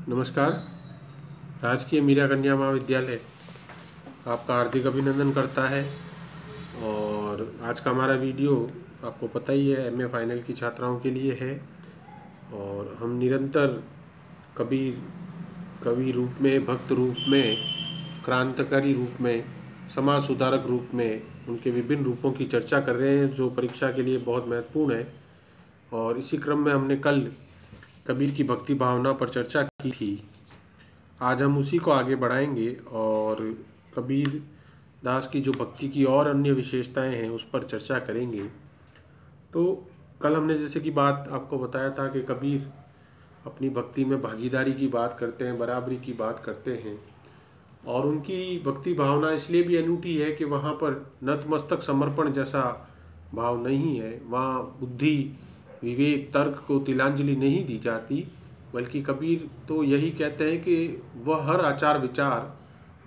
नमस्कार। राजकीय मीरा कन्या महाविद्यालय आपका हार्दिक अभिनंदन करता है। और आज का हमारा वीडियो आपको पता ही है, एमए फाइनल की छात्राओं के लिए है। और हम निरंतर कबीर कवि रूप में, भक्त रूप में, क्रांतिकारी रूप में, समाज सुधारक रूप में उनके विभिन्न रूपों की चर्चा कर रहे हैं, जो परीक्षा के लिए बहुत महत्वपूर्ण है। और इसी क्रम में हमने कल कबीर की भक्ति भावना पर चर्चा की थी। आज हम उसी को आगे बढ़ाएंगे और कबीर दास की जो भक्ति की और अन्य विशेषताएं हैं उस पर चर्चा करेंगे। तो कल हमने जैसे कि बात आपको बताया था कि कबीर अपनी भक्ति में भागीदारी की बात करते हैं, बराबरी की बात करते हैं। और उनकी भक्ति भावना इसलिए भी अनूठी है कि वहाँ पर नतमस्तक समर्पण जैसा भाव नहीं है। वहाँ बुद्धि, विवेक, तर्क को तिलांजलि नहीं दी जाती, बल्कि कबीर तो यही कहते हैं कि वह हर आचार विचार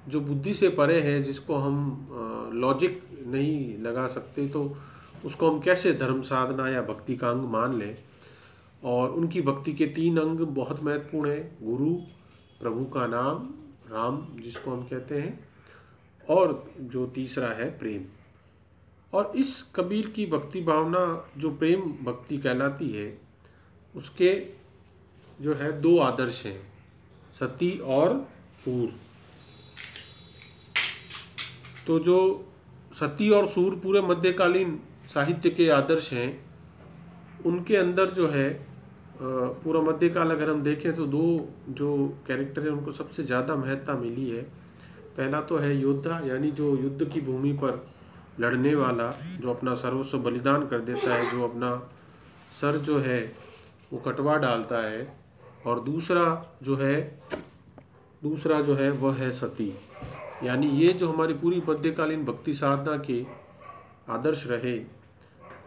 जो बुद्धि से परे है, जिसको हम लॉजिक नहीं लगा सकते, तो उसको हम कैसे धर्म साधना या भक्ति का अंग मान लें। और उनकी भक्ति के 3 अंग बहुत महत्वपूर्ण है: गुरु, प्रभु का नाम, राम जिसको हम कहते हैं, और जो तीसरा है प्रेम। और इस कबीर की भक्ति भावना जो प्रेम भक्ति कहलाती है, उसके जो है 2 आदर्श हैं, सती और सूर। तो जो सती और सूर पूरे मध्यकालीन साहित्य के आदर्श हैं, उनके अंदर जो है पूरा मध्यकाल अगर हम देखें तो 2 जो कैरेक्टर हैं उनको सबसे ज़्यादा महत्ता मिली है। पहला तो है योद्धा, यानी जो युद्ध की भूमि पर लड़ने वाला, जो अपना सर्वस्व बलिदान कर देता है, जो अपना सर जो है वो कटवा डालता है। और दूसरा जो है वह है सती। यानी ये जो हमारी पूरी मध्यकालीन भक्ति साधना के आदर्श रहे,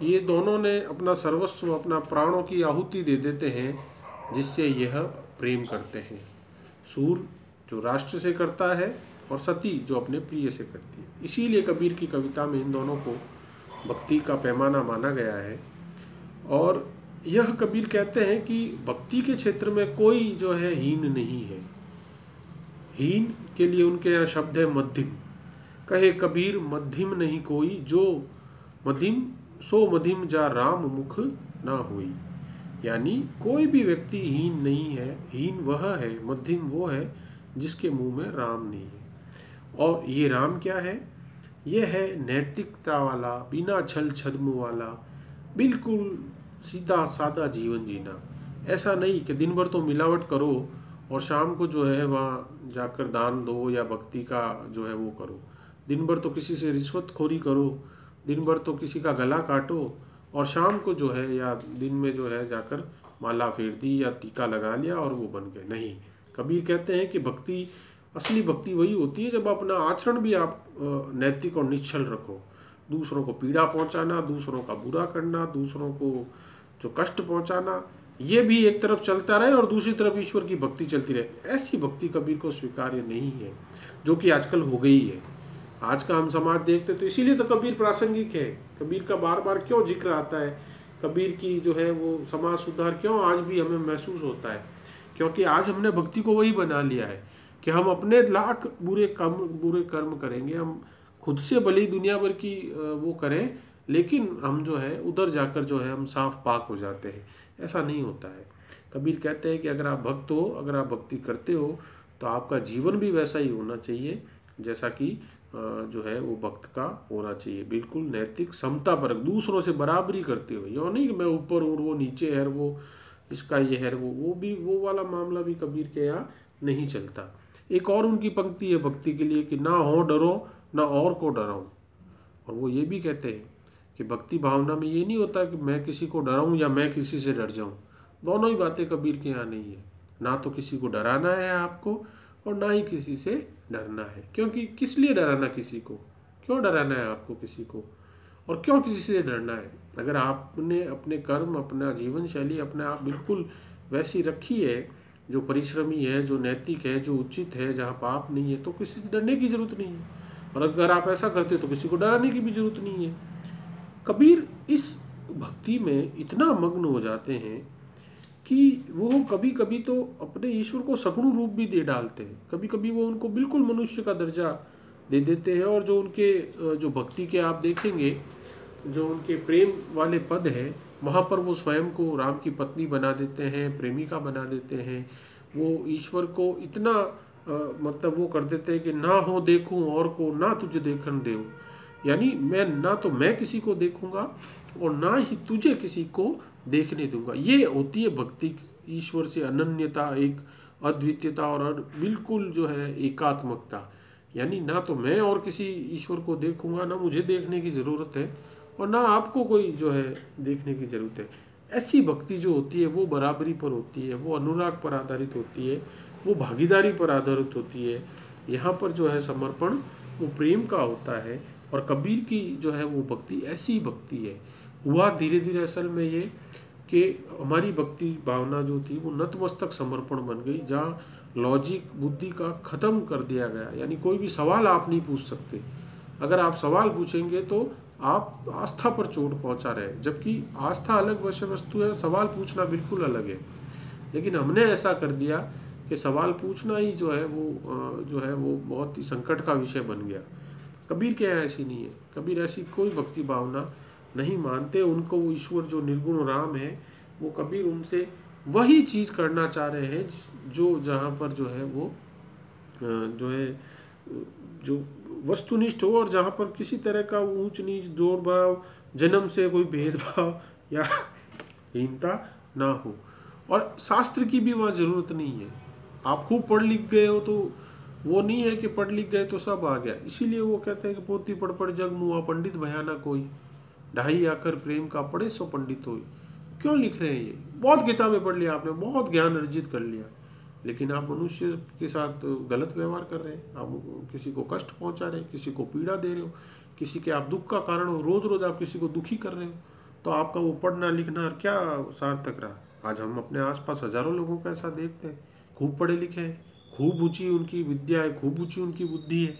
ये दोनों ने अपना सर्वस्व, अपना प्राणों की आहुति दे देते हैं, जिससे यह प्रेम करते हैं। सूर जो राष्ट्र से करता है और सती जो अपने प्रिय से करती है। इसीलिए कबीर की कविता में इन दोनों को भक्ति का पैमाना माना गया है। और यह कबीर कहते हैं कि भक्ति के क्षेत्र में कोई जो है हीन नहीं है। हीन के लिए उनके यहाँ शब्द है मध्यम। कहे कबीर मध्यम नहीं कोई, जो मध्यम सो मध्यम जा राम मुख ना हुई। यानी कोई भी व्यक्ति हीन नहीं है। हीन वह है, मध्यम वो है जिसके मुंह में राम नहीं है। और ये राम क्या है? यह है नैतिकता वाला, बिना छल छद्म वाला, बिल्कुल सीधा सादा जीवन जीना। ऐसा नहीं कि दिन भर तो मिलावट करो और शाम को जो है वहाँ जाकर दान दो या भक्ति का जो है वो करो। दिन भर तो किसी से रिश्वतखोरी करो, दिन भर तो किसी का गला काटो, और शाम को जो है या दिन में जो है जाकर माला फेर दी या टीका लगा लिया और वो बन गए। नहीं, कबीर कहते हैं कि भक्ति, असली भक्ति वही होती है जब अपना आचरण भी आप नैतिक और निश्चल रखो। दूसरों को पीड़ा पहुंचाना, दूसरों का बुरा करना, दूसरों को जो कष्ट पहुंचाना, ये भी एक तरफ चलता रहे और दूसरी तरफ ईश्वर की भक्ति चलती रहे। ऐसी भक्ति कबीर को स्वीकार्य नहीं है, जो कि आजकल हो गई है। आज का हम समाज देखते तो इसीलिए तो कबीर प्रासंगिक है। कबीर का बार बार क्यों जिक्र आता है, कबीर की जो है वो समाज सुधार क्यों आज भी हमें महसूस होता है? क्योंकि आज हमने भक्ति को वही बना लिया है कि हम अपने लाख बुरे कर्म करेंगे, हम खुद से भले ही दुनिया भर की वो करें, लेकिन हम जो है उधर जाकर जो है हम साफ पाक हो जाते हैं। ऐसा नहीं होता है। कबीर कहते हैं कि अगर आप भक्त हो, अगर आप भक्ति करते हो, तो आपका जीवन भी वैसा ही होना चाहिए जैसा कि जो है वो भक्त का होना चाहिए। बिल्कुल नैतिक, समता परक, दूसरों से बराबरी करते हुए। यो नहीं कि मैं ऊपर हूँ, वो नीचे है, वो इसका ये है, वो वाला मामला भी कबीर के यहाँ नहीं चलता। एक और उनकी पंक्ति है भक्ति के लिए कि ना हो डरो, ना और को डराऊं। और वो ये भी कहते हैं कि भक्ति भावना में ये नहीं होता कि मैं किसी को डराऊं या मैं किसी से डर जाऊं। दोनों ही बातें कबीर के यहाँ नहीं है। ना तो किसी को डराना है आपको और ना ही किसी से डरना है। क्योंकि किस लिए डराना किसी को? क्यों डराना है आपको किसी को? और क्यों किसी से डरना है? अगर आपने अपने कर्म, अपना जीवन शैली अपने आप बिल्कुल वैसी रखी है, जो परिश्रमी है, जो नैतिक है, जो उचित है, जहाँ पाप नहीं है, तो किसी से डरने की जरूरत नहीं है। और अगर आप ऐसा करते तो किसी को डराने की भी जरूरत नहीं है। कबीर इस भक्ति में इतना मग्न हो जाते हैं कि वो कभी कभी तो अपने ईश्वर को सगुण रूप भी दे डालते हैं, कभी कभी वो उनको बिल्कुल मनुष्य का दर्जा दे देते हैं। और जो उनके जो भक्ति के आप देखेंगे, जो उनके प्रेम वाले पद है, वहाँ पर वो स्वयं को राम की पत्नी बना देते हैं, प्रेमिका बना देते हैं। वो ईश्वर को इतना मतलब वो कर देते हैं कि ना हो देखूं और को ना तुझे देखन देऊं, यानी मैं किसी को देखूंगा और ना ही तुझे किसी को देखने दूंगा। ये होती है भक्ति, ईश्वर से अनन्यता, एक अद्वितीयता और बिल्कुल जो है एकात्मकता। यानी ना तो मैं और किसी ईश्वर को देखूंगा, ना मुझे देखने की जरूरत है और ना आपको कोई जो है देखने की जरूरत है। ऐसी भक्ति जो होती है वो बराबरी पर होती है, वो अनुराग पर आधारित होती है, वो भागीदारी पर आधारित होती है। यहाँ पर जो है समर्पण वो प्रेम का होता है। और कबीर की जो है वो भक्ति ऐसी भक्ति है। हुआ धीरे धीरे असल में ये कि हमारी भक्ति भावना जो थी वो नतमस्तक समर्पण बन गई, जहाँ लॉजिक बुद्धि का खत्म कर दिया गया। यानी कोई भी सवाल आप नहीं पूछ सकते। अगर आप सवाल पूछेंगे तो आप आस्था पर चोट पहुंचा रहे हैं, जबकि आस्था अलग विषय वस्तु है, सवाल पूछना बिल्कुल अलग है। लेकिन हमने ऐसा कर दिया कि सवाल पूछना ही जो है वो बहुत ही संकट का विषय बन गया। कबीर के यहाँ ऐसी नहीं है। कबीर ऐसी कोई भक्ति भावना नहीं मानते। उनको वो ईश्वर जो निर्गुण राम है, वो कबीर उनसे वही चीज करना चाह रहे हैं जो जहाँ पर जो है वो जो है जो वस्तुनिष्ठ हो, और जहाँ पर किसी तरह का ऊंच नीच, जोड़ भाव, जन्म से कोई भेदभाव या हीनता ना हो। और शास्त्र की भी वहाँ जरूरत नहीं है। आप खूब पढ़ लिख गए हो तो वो नहीं है कि पढ़ लिख गए तो सब आ गया। इसीलिए वो कहते हैं कि पोती पढ़ पढ़ जग मुआ, पंडित भयाना कोई, ढाई आकर प्रेम का पढ़े सो पंडित होई। क्यों लिख रहे हैं ये? बहुत किताबें पढ़ लिया आपने, बहुत ज्ञान अर्जित कर लिया, लेकिन आप मनुष्य के साथ गलत व्यवहार कर रहे हैं। आप किसी को कष्ट पहुंचा रहे हैं, किसी को पीड़ा दे रहे हो, किसी के आप दुख का कारण हो, रोज रोज आप किसी को दुखी कर रहे हो, तो आपका वो पढ़ना लिखना क्या सार्थक रहा? आज हम अपने आसपास हजारों लोगों को ऐसा देखते हैं, खूब पढ़े लिखे हैं, खूब ऊंची उनकी विद्या है, खूब ऊंची उनकी बुद्धि है,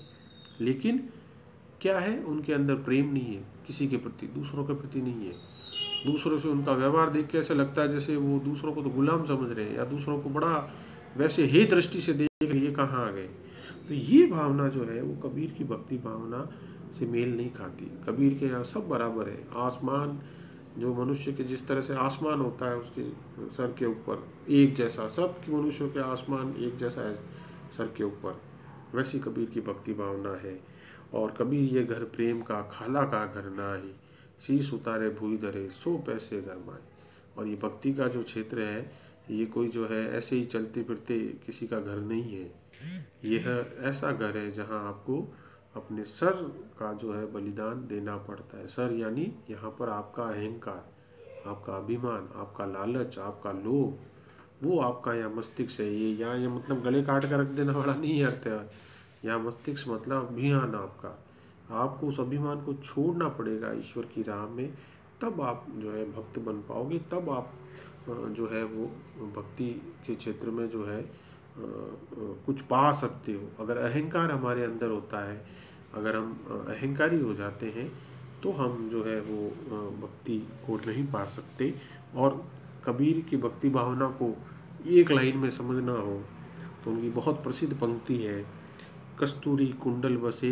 लेकिन क्या है, उनके अंदर प्रेम नहीं है किसी के प्रति, दूसरों के प्रति नहीं है। दूसरों से उनका व्यवहार देख के ऐसा लगता है जैसे वो दूसरों को तो गुलाम समझ रहे हैं, या दूसरों को बड़ा वैसे ही दृष्टि से देख रहे, ये कहाँ आ गए। तो ये भावना जो है वो कबीर की भक्ति भावना से मेल नहीं खाती। कबीर के यहाँ सब बराबर है। आसमान जो मनुष्य के जिस तरह से आसमान होता है उसके सर के ऊपर एक जैसा, सब मनुष्यों के आसमान एक जैसा है सर के ऊपर, वैसी कबीर की भक्ति भावना है। और कबीर ये घर प्रेम का, खाला का घर ना ही, शीश उतारे भूई धरे सो पैसे घर माए। और ये भक्ति का जो क्षेत्र है, ये कोई जो है ऐसे ही चलते फिरते किसी का घर नहीं है। यह ऐसा घर है जहाँ आपको अपने सर का जो है बलिदान देना पड़ता है। सर यानी यहाँ पर आपका अहंकार, आपका अभिमान, आपका लालच, आपका लोभ, वो आपका यहाँ मस्तिष्क है। ये यहाँ ये मतलब गले काट कर रख देने वाला नहीं अर्थ है। यहाँ मस्तिष्क मतलब अभिमान आपका, आपको उस अभिमान को छोड़ना पड़ेगा ईश्वर की राह में, तब आप जो है भक्त बन पाओगे। तब आप जो है वो भक्ति के क्षेत्र में जो है कुछ पा सकते हो। अगर अहंकार हमारे अंदर होता है, अगर हम अहंकारी हो जाते हैं, तो हम जो है वो भक्ति को नहीं पा सकते। और कबीर की भक्ति भावना को एक लाइन में समझना हो तो उनकी बहुत प्रसिद्ध पंक्ति है, कस्तूरी कुंडल बसे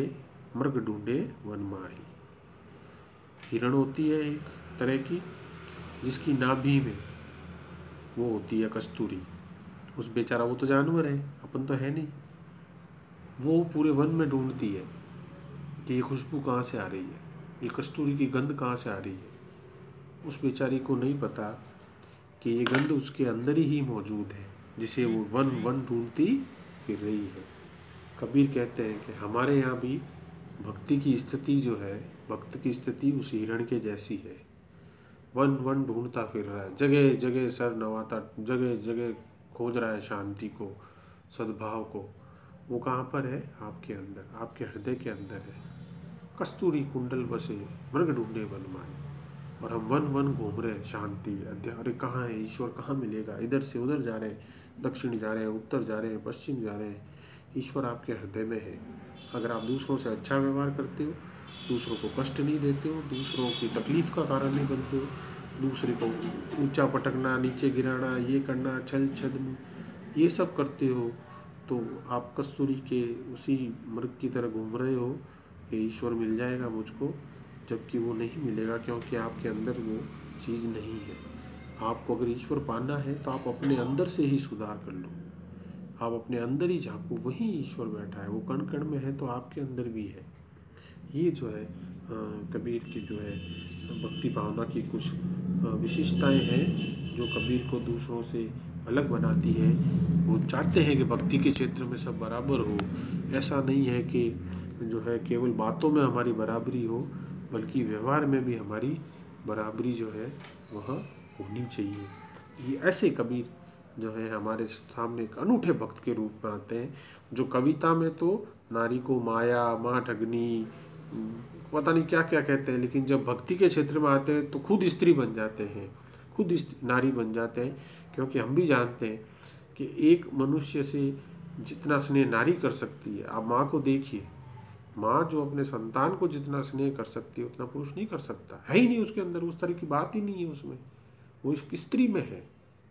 मृग ढूंढे वन माही। हिरण होती है एक तरह की, जिसकी नाभि में वो होती है कस्तूरी। उस बेचारा, वो तो जानवर है, अपन तो है नहीं, वो पूरे वन में ढूंढती है कि ये खुशबू कहाँ से आ रही है, ये कस्तूरी की गंध कहाँ से आ रही है। उस बेचारी को नहीं पता कि ये गंध उसके अंदर ही मौजूद है, जिसे वो वन वन ढूंढती फिर रही है। कबीर कहते हैं कि हमारे यहाँ भी भक्ति की स्थिति जो है, भक्त की स्थिति उस हिरण के जैसी है। वन वन ढूंढता फिर रहा है, जगह जगह सर नवाता, जगह जगह खोज रहा है शांति को, सद्भाव को। वो कहाँ पर है? आपके अंदर, आपके हृदय के अंदर है। कस्तूरी कुंडल बसे मृग ढूंढे वन माही। और हम वन वन घूम रहे हैं, शांति, अध्याय, अरे कहाँ है ईश्वर, कहाँ मिलेगा? इधर से उधर जा रहे हैं, दक्षिण जा रहे हैं, उत्तर जा रहे हैं, पश्चिम जा रहे हैं। ईश्वर आपके हृदय में है। अगर आप दूसरों से अच्छा व्यवहार करते हो, दूसरों को कष्ट नहीं देते हो, दूसरों की तकलीफ का कारण नहीं बनते हो, दूसरे को ऊंचा पटकना, नीचे गिराना, ये करना, छल छद्म, ये सब करते हो तो आप कस्तूरी के उसी मृग की तरह घूम रहे हो कि ईश्वर मिल जाएगा मुझको, जबकि वो नहीं मिलेगा, क्योंकि आपके अंदर वो चीज़ नहीं है। आपको अगर ईश्वर पाना है तो आप अपने अंदर से ही सुधार कर लो, आप अपने अंदर ही झांको, वही ईश्वर बैठा है, वो कण कण में है तो आपके अंदर भी है। ये जो है कबीर की जो है भक्ति भावना की कुछ विशेषताएं हैं जो कबीर को दूसरों से अलग बनाती है। वो चाहते हैं कि भक्ति के क्षेत्र में सब बराबर हो, ऐसा नहीं है कि जो है केवल बातों में हमारी बराबरी हो, बल्कि व्यवहार में भी हमारी बराबरी जो है वह होनी चाहिए। ये ऐसे कबीर जो है हमारे सामने एक अनूठे भक्त के रूप में आते हैं, जो कविता में तो नारी को माया, माँ ठगनी, पता नहीं क्या क्या कहते हैं, लेकिन जब भक्ति के क्षेत्र में आते हैं तो खुद स्त्री बन जाते हैं, खुद नारी बन जाते हैं। क्योंकि हम भी जानते हैं कि एक मनुष्य से जितना स्नेह नारी कर सकती है, आप माँ को देखिए, माँ जो अपने संतान को जितना स्नेह कर सकती है उतना पुरुष नहीं कर सकता, है ही नहीं उसके अंदर, उस तरह की बात ही नहीं है उसमें, वो इस स्त्री में है।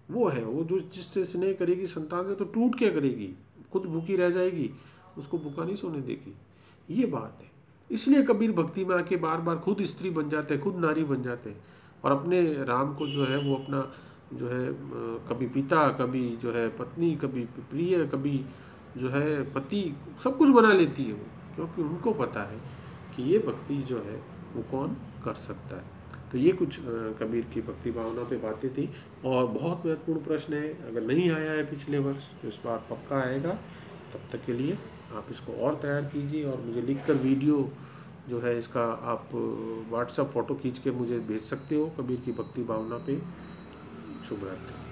वो है वो जो जिससे स्नेह करेगी संतान से तो टूट के करेगी, खुद भूखी रह जाएगी, उसको भूखा नहीं सोने देगी, ये बात है। इसलिए कबीर भक्ति में आके बार बार खुद स्त्री बन जाते हैं, खुद नारी बन जाते हैं, और अपने राम को जो है वो अपना जो है कभी पिता, कभी जो है पत्नी, कभी प्रिय, कभी जो है पति, सब कुछ बना लेती है वो, क्योंकि उनको पता है कि ये भक्ति जो है वो कौन कर सकता है। तो ये कुछ कबीर की भक्ति भावना पे बातें थी। और बहुत महत्वपूर्ण प्रश्न है, अगर नहीं आया है पिछले वर्ष तो इस बार पक्का आएगा। तब तक के लिए आप इसको और तैयार कीजिए और मुझे लिखकर वीडियो जो है इसका आप व्हाट्सएप फ़ोटो खींच के मुझे भेज सकते हो कबीर की भक्ति भावना पे। शुभ रात्रि।